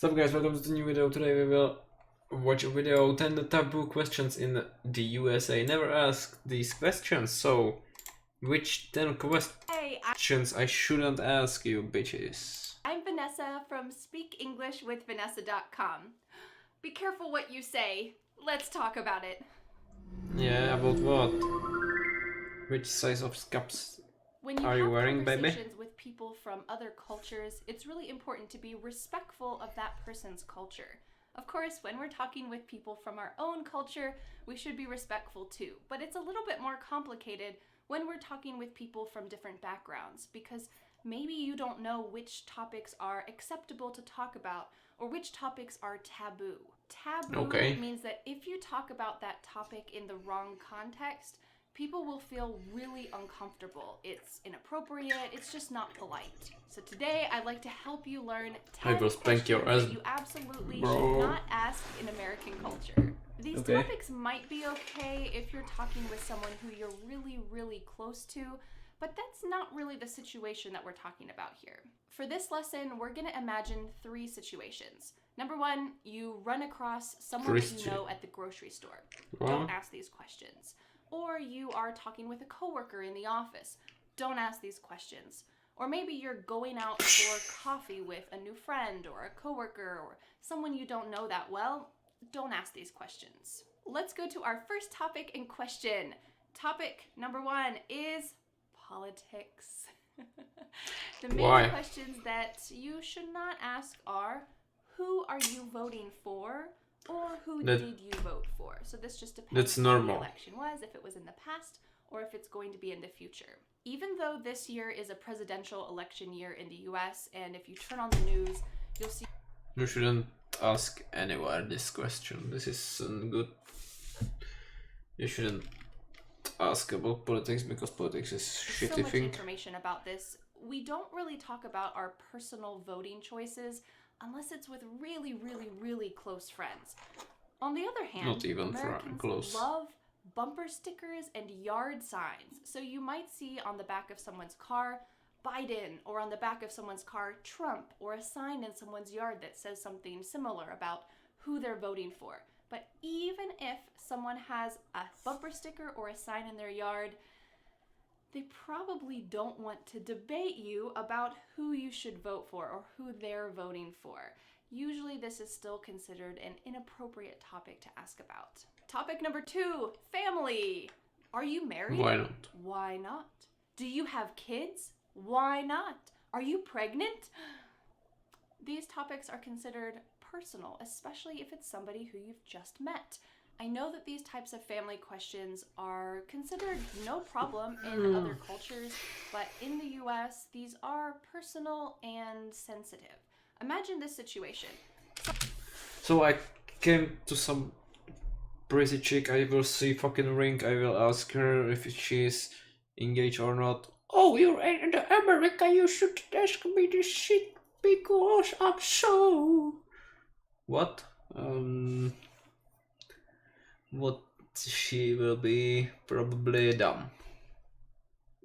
What's up guys, welcome to the new video. Today we will watch a video 10 taboo questions in the USA. Never ask these questions, so which 10 questions I shouldn't ask you, bitches? I'm Vanessa from SpeakEnglishWithVanessa.com. Be careful what you say. Let's talk about it. Yeah, about what? Which size of scaps are you wearing, baby? When you have conversations with people from other cultures, it's really important to be respectful of that person's culture. Of course, when we're talking with people from our own culture, we should be respectful too. But it's a little bit more complicated when we're talking with people from different backgrounds, because maybe you don't know which topics are acceptable to talk about or which topics are taboo. Taboo means that if you talk about that topic in the wrong context, people will feel really uncomfortable. It's inappropriate, it's just not polite. So today I'd like to help you learn 10 questions that you absolutely should not ask in American culture. These topics might be okay if you're talking with someone who you're really close to, but that's not really the situation that we're talking about here. For this lesson, we're gonna imagine 3 situations. Number 1, you run across someone that you know at the grocery store. Don't ask these questions. Or you are talking with a coworker in the office. Don't ask these questions. Or maybe you're going out for coffee with a new friend or a coworker or someone you don't know that well. Don't ask these questions. Let's go to our first topic in question. Topic number 1 is politics. The main questions that you should not ask are, who are you voting for? Or who did you vote for? So this just depends on when the election was, if it was in the past, or if it's going to be in the future. Even though this year is a presidential election year in the US, and if you turn on the news, you'll see... You shouldn't ask anyone this question. This is good. You shouldn't ask about politics because politics is shitty thing. So much information about this. We don't really talk about our personal voting choices unless it's with really close friends. On the other hand, not even Americans close. Love bumper stickers and yard signs. So you might see on the back of someone's car, Biden, or on the back of someone's car, Trump, or a sign in someone's yard that says something similar about who they're voting for. But even if someone has a bumper sticker or a sign in their yard, they probably don't want to debate you about who you should vote for or who they're voting for. Usually this is still considered an inappropriate topic to ask about. Topic number 2, family. Are you married? Why not? Why not? Do you have kids? Why not? Are you pregnant? These topics are considered personal, especially if it's somebody who you've just met. I know that these types of family questions are considered no problem in other cultures, but in the US, these are personal and sensitive. Imagine this situation. So I came to some crazy chick, I will see fucking ring, I will ask her if she's engaged or not. Oh, you're in America, you should ask me this shit because I'm so... What? What she will be probably dumb.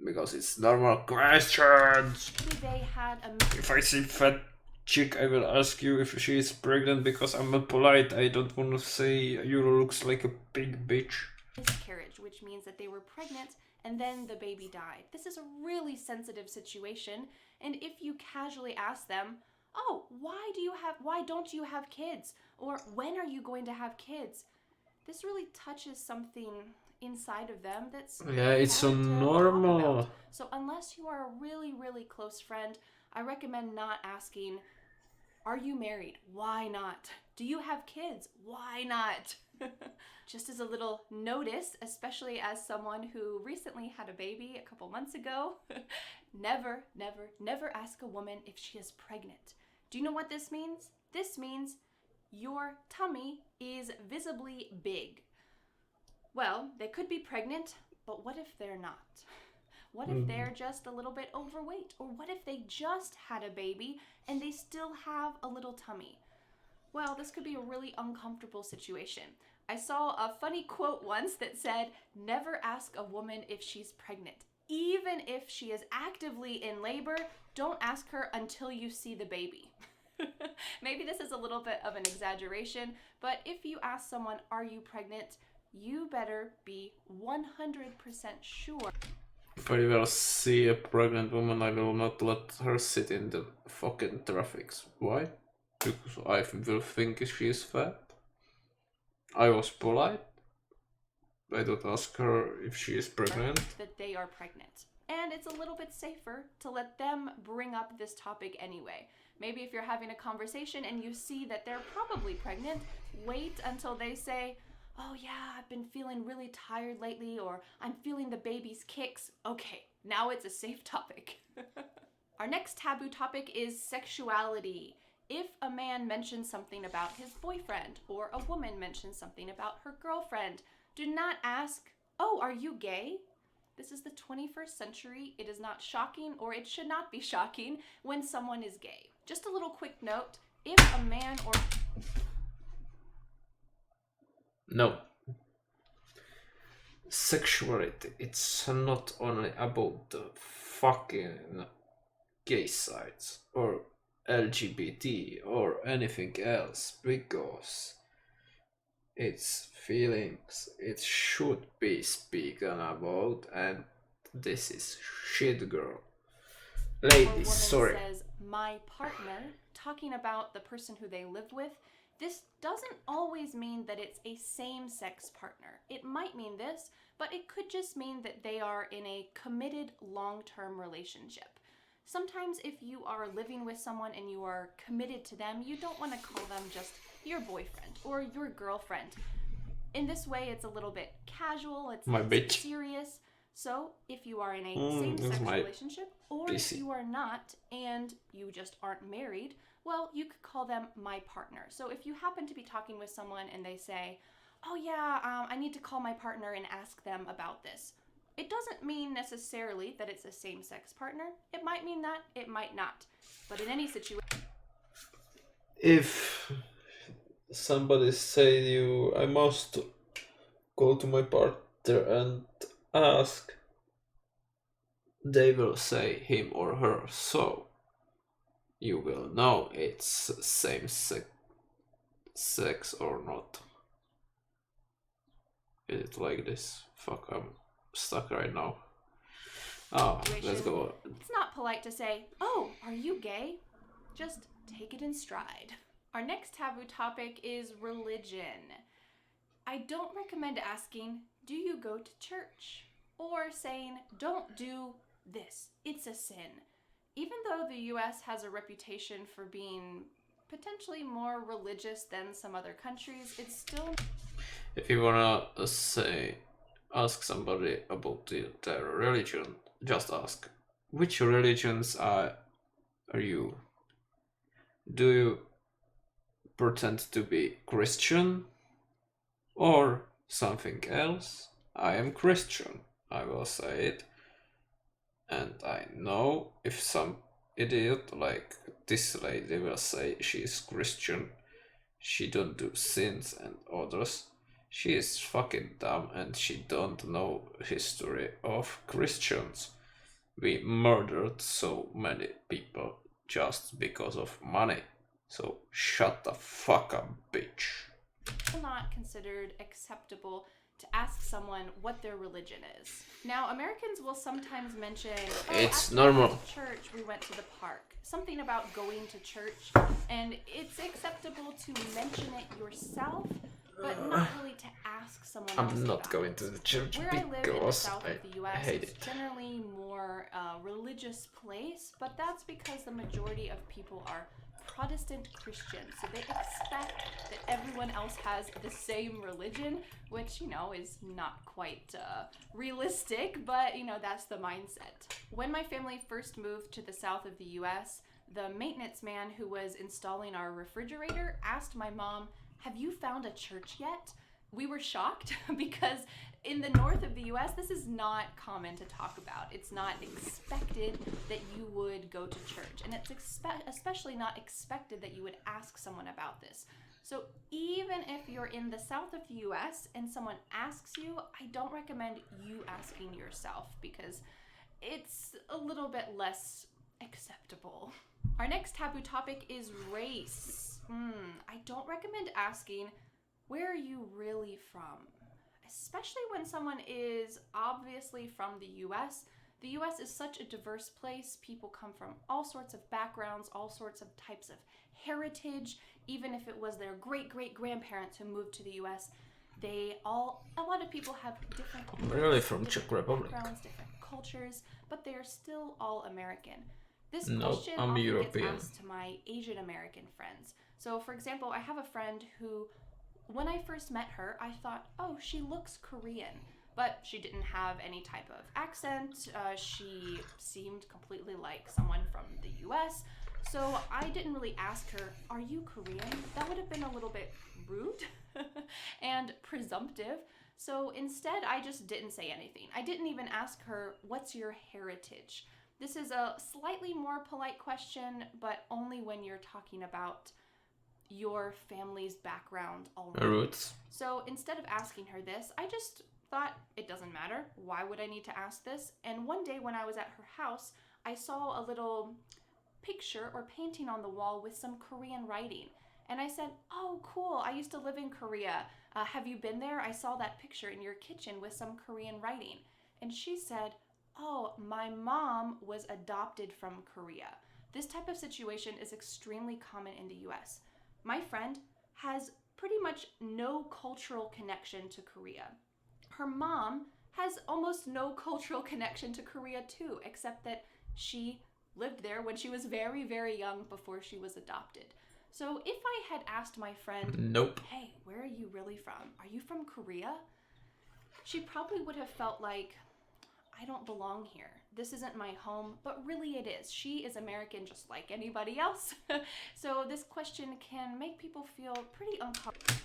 Because it's normal questions. They had a... If I see fat chick, I will ask you if she is pregnant because I'm not polite. I don't want to say you looks like a big bitch. Miscarriage, which means that they were pregnant and then the baby died. This is a really sensitive situation, and if you casually ask them, oh, why don't you have kids? Or when are you going to have kids? This really touches something inside of them that's it's so normal. So unless you are a really close friend, I recommend not asking, are you married? Why not? Do you have kids? Why not? Just as a little notice, especially as someone who recently had a baby a couple months ago, never ask a woman if she is pregnant. Do you know what this means? This means your tummy is visibly big. Well, they could be pregnant, but what if they're not? What if they're just a little bit overweight? Or what if they just had a baby and they still have a little tummy? Well, this could be a really uncomfortable situation. I saw a funny quote once that said, never ask a woman if she's pregnant. Even if she is actively in labor, don't ask her until you see the baby. Maybe this is a little bit of an exaggeration, but if you ask someone, are you pregnant? You better be 100% sure. If I will see a pregnant woman, I will not let her sit in the fucking traffic. Why? Because I will think she is fat. I was polite. I don't ask her if she is pregnant. That they are pregnant. And it's a little bit safer to let them bring up this topic anyway. Maybe if you're having a conversation and you see that they're probably pregnant, wait until they say, oh yeah, I've been feeling really tired lately, or I'm feeling the baby's kicks. Okay, now it's a safe topic. Our next taboo topic is sexuality. If a man mentions something about his boyfriend, or a woman mentions something about her girlfriend, do not ask, oh, are you gay? This is the 21st century. It is not shocking, or it should not be shocking, when someone is gay. Just a little quick note, if a man or... No. Sexuality, it's not only about the fucking gay sites, or LGBT, or anything else, because it's feelings, it should be spoken about, and this is shit, girl. Ladies, sorry. Says my partner, talking about the person who they live with. This doesn't always mean that it's a same-sex partner. It might mean this, but it could just mean that they are in a committed long-term relationship. Sometimes if you are living with someone and you are committed to them, you don't want to call them just your boyfriend or your girlfriend. In this way, it's a little bit casual, it's my not bitch. Serious. So if you are in a same-sex relationship, or if you are not and you just aren't married, well, you could call them my partner. So if you happen to be talking with someone and they say, oh yeah, I need to call my partner and ask them about this. It doesn't mean necessarily that it's a same-sex partner. It might mean that, it might not. But in any situation... If somebody say to you, I must call to my partner and ask, they will say him or her, so you will know it's same sex or not. Is it like this? Fuck, I'm stuck right now. Ah, let's go. It's not polite to say, oh, are you gay? Just take it in stride. Our next taboo topic is religion. I don't recommend asking, do you go to church? Or saying, don't do this, it's a sin. Even though the US has a reputation for being potentially more religious than some other countries, it's still... If you wanna ask somebody about their religion, just ask, which religions are you? Do you pretend to be Christian or something else? I am Christian, I will say it. And I know if some idiot like this lady will say she is Christian, she don't do sins and others, she is fucking dumb and she don't know history of Christians. We murdered so many people just because of money. So shut the fuck up, bitch. Not considered acceptable to ask someone what their religion is. Now, Americans will sometimes mention, oh, it's after normal. We went to church, we went to the park. Something about going to church, and it's acceptable to mention it yourself, but not really to ask someone else. I'm not going to the church Where I live in the south of the US, hate it's generally more religious place, but that's because the majority of people are Protestant Christians, so they expect that everyone else has the same religion, which, you know, is not quite realistic, but, you know, that's the mindset. When my family first moved to the south of the US, the maintenance man who was installing our refrigerator asked my mom, have you found a church yet? We were shocked because in the north of the US, this is not common to talk about. It's not expected that you would go to church, and it's especially not expected that you would ask someone about this. So even if you're in the south of the US and someone asks you, I don't recommend you asking yourself because it's a little bit less acceptable. Our next taboo topic is race. I don't recommend asking, where are you really from? Especially when someone is obviously from the US. The US is such a diverse place. People come from all sorts of backgrounds, all sorts of types of heritage. Even if it was their great-great-grandparents who moved to the US, a lot of people have different Really from Czech Republic. backgrounds, different cultures, but they are still all American. This No, question I'm often European. gets asked to my Asian American friends. So for example, I have a friend who, when I first met her, I thought, oh, she looks Korean, but she didn't have any type of accent. She seemed completely like someone from the US. So I didn't really ask her, are you Korean? That would have been a little bit rude and presumptive. So instead, I just didn't say anything. I didn't even ask her, what's your heritage? This is a slightly more polite question, but only when you're talking about your family's background already. Roots. So instead of asking her this, I just thought, it doesn't matter. Why would I need to ask this? And one day when I was at her house, I saw a little picture or painting on the wall with some Korean writing. And I said, oh, cool, I used to live in Korea. Have you been there? I saw that picture in your kitchen with some Korean writing. And she said, oh, my mom was adopted from Korea. This type of situation is extremely common in the US. My friend has pretty much no cultural connection to Korea. Her mom has almost no cultural connection to Korea too, except that she lived there when she was very, very young before she was adopted. So if I had asked my friend, Nope. hey, where are you really from? Are you from Korea? She probably would have felt like, I don't belong here. This isn't my home, but really it is. She is American just like anybody else. So this question can make people feel pretty uncomfortable.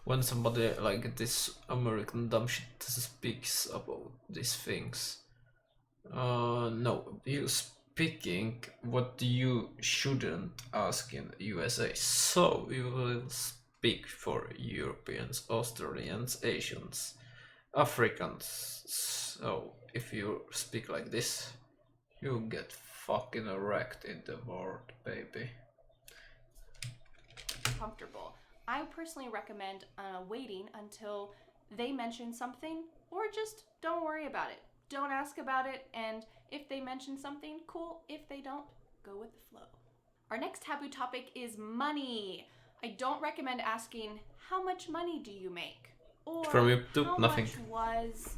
When somebody like this American dumb shit speaks about these things, no, you speaking what you shouldn't ask in USA. So you will speak for Europeans, Australians, Asians, Africans. So if you speak like this, you get fucking wrecked in the world, baby. Comfortable. I personally recommend waiting until they mention something, or just don't worry about it. Don't ask about it, and if they mention something, cool. If they don't, go with the flow. Our next taboo topic is money. I don't recommend asking, how much money do you make? Or From YouTube, how nothing. much was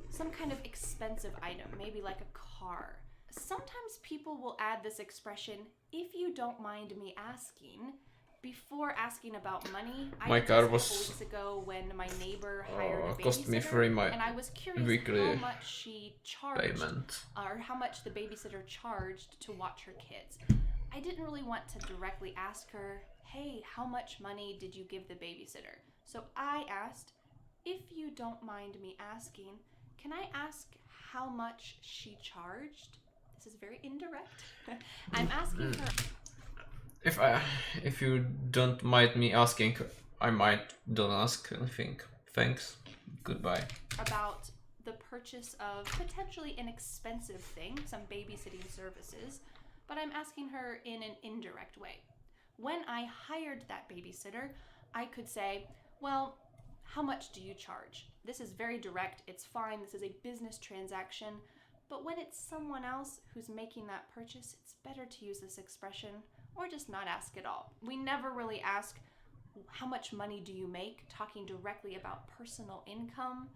some kind of expensive item, maybe like a car. Sometimes people will add this expression, if you don't mind me asking, before asking about money. My did car this a was couple weeks ago when my neighbor hired a cost me babysitter, free my and I was curious weekly how much she charged, payment. or how much the babysitter charged to watch her kids. I didn't really want to directly ask her, hey, how much money did you give the babysitter? So I asked, if you don't mind me asking, can I ask how much she charged? This is very indirect. I'm asking her. If you don't mind me asking, I might don't ask anything. Thanks. Goodbye. About the purchase of potentially an expensive thing, some babysitting services, but I'm asking her in an indirect way. When I hired that babysitter, I could say, well, how much do you charge? This is very direct, it's fine, this is a business transaction, but when it's someone else who's making that purchase, it's better to use this expression or just not ask at all. We never really ask, how much money do you make? Talking directly about personal income.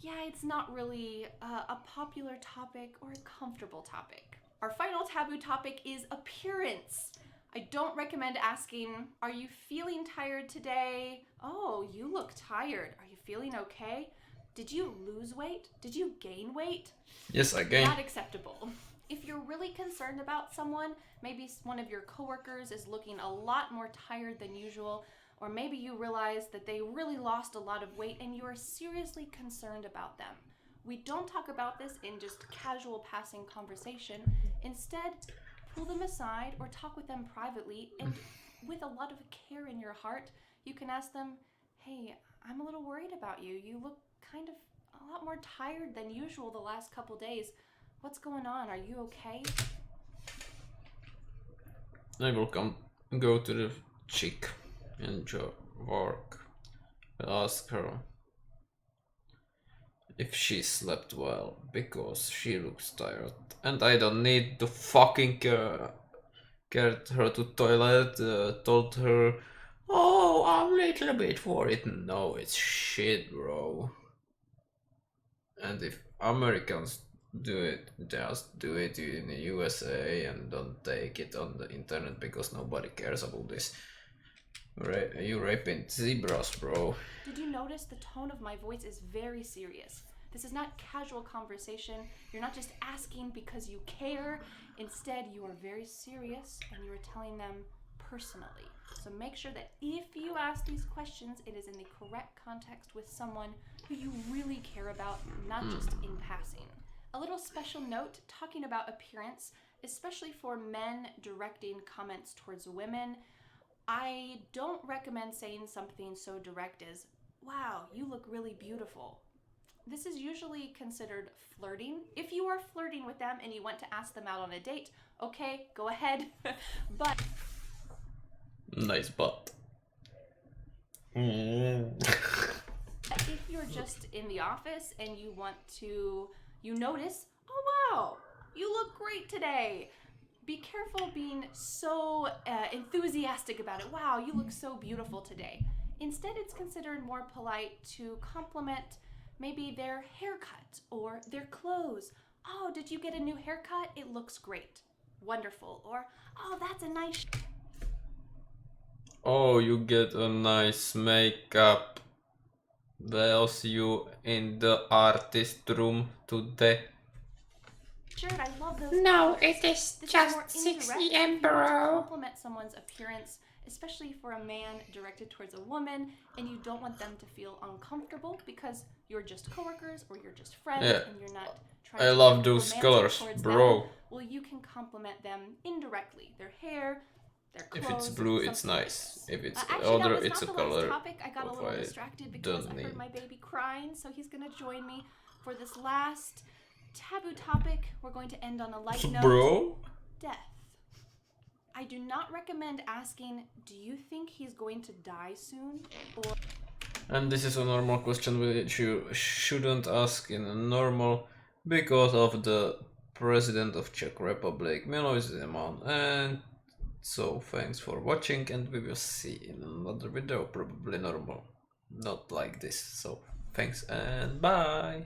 Yeah, it's not really a popular topic or a comfortable topic. Our final taboo topic is appearance. I don't recommend asking, are you feeling tired today? Oh, you look tired. Are you feeling okay? Did you lose weight? Did you gain weight? Yes, I gained. Not acceptable. If you're really concerned about someone, maybe one of your coworkers is looking a lot more tired than usual, or maybe you realize that they really lost a lot of weight and you are seriously concerned about them. We don't talk about this in just casual passing conversation. Instead, pull them aside or talk with them privately, and with a lot of care in your heart, you can ask them, hey, I'm a little worried about you. You look kind of a lot more tired than usual the last couple days. What's going on? Are you okay? I will go to the chick in your work will ask her if she slept well because she looks tired, and I don't need to fucking carried her to toilet, told her, oh, I'm a little bit worried. No, it's shit, bro. And if Americans do it, just do it in the USA and don't take it on the internet because nobody cares about this. You raping zebras, bro. Did you notice the tone of my voice is very serious? This is not casual conversation. You're not just asking because you care. Instead, you are very serious and you are telling them personally. So make sure that if you ask these questions, it is in the correct context with someone who you really care about, not just in passing. A little special note talking about appearance, especially for men directing comments towards women. I don't recommend saying something so direct as, wow, you look really beautiful. This is usually considered flirting. If you are flirting with them and you want to ask them out on a date, okay, go ahead. But nice butt. if you're just in the office and you notice, oh wow, you look great today. Be careful being so enthusiastic about it. Wow, you look so beautiful today. Instead, it's considered more polite to compliment maybe their haircut or their clothes. Oh, did you get a new haircut? It looks great. Wonderful. Or, oh, that's a nice... Oh, you get a nice makeup. They'll see you in the artist room today. shirt. I love those. No, colors. it is This just more 6 indirect AM, if you want to bro. compliment someone's appearance, especially for a man directed towards a woman, and you don't want them to feel uncomfortable because you're just coworkers or you're just friends and you're not trying I to love be those romantic colors, towards bro. them. Well, you can compliment them indirectly. Their hair, their clothes. If it's blue, it's something like nice. this. If it's Actually, other, that was it's a not the last color. topic. I got a little distracted because I heard my baby crying, so he's gonna join me for this last taboo topic. We're going to end on a light note. Bro? Death. I do not recommend asking, do you think he's going to die soon? Or And this is a normal question which you shouldn't ask in a normal because of the President of Czech Republic, Miloš Zeman. And so thanks for watching, and we will see in another video, probably normal, not like this. So thanks and bye.